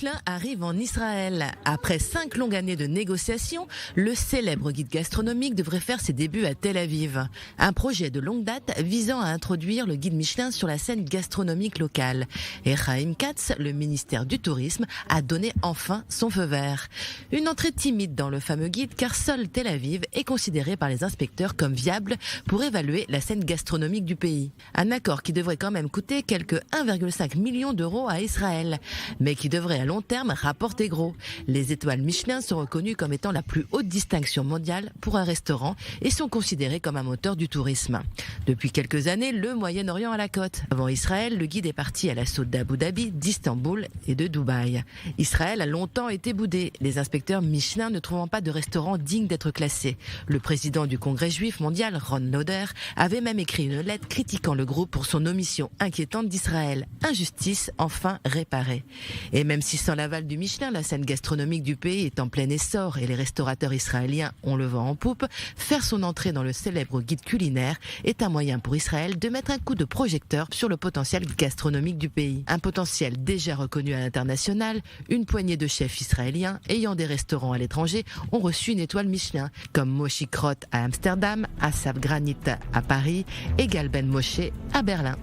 Michelin arrive en Israël. Après 5 longues années de négociations, le célèbre guide gastronomique devrait faire ses débuts à Tel Aviv. Un projet de longue date visant à introduire le guide Michelin sur la scène gastronomique locale. Et Chaim Katz, le ministère du Tourisme, a donné enfin son feu vert. Une entrée timide dans le fameux guide car seul Tel Aviv est considéré par les inspecteurs comme viable pour évaluer la scène gastronomique du pays. Un accord qui devrait quand même coûter quelques 1,5 million d'euros à Israël, mais qui devrait à long terme rapporter gros. Les étoiles Michelin sont reconnues comme étant la plus haute distinction mondiale pour un restaurant et sont considérées comme un moteur du tourisme. Depuis quelques années, le Moyen-Orient a la cote. Avant Israël, le guide est parti à l'assaut d'Abu Dhabi, d'Istanbul et de Dubaï. Israël a longtemps été boudé, les inspecteurs Michelin ne trouvant pas de restaurant digne d'être classé. Le président du Congrès juif mondial, Ron Lauder, avait même écrit une lettre critiquant le groupe pour son omission inquiétante d'Israël. Injustice enfin réparée. Et même si sans l'aval du Michelin, la scène gastronomique du pays est en plein essor et les restaurateurs israéliens ont le vent en poupe, faire son entrée dans le célèbre guide culinaire est un moyen pour Israël de mettre un coup de projecteur sur le potentiel gastronomique du pays. Un potentiel déjà reconnu à l'international, une poignée de chefs israéliens ayant des restaurants à l'étranger ont reçu une étoile Michelin, comme Moshi Krot à Amsterdam, Asaf Granit à Paris et Gal Ben Moshe à Berlin.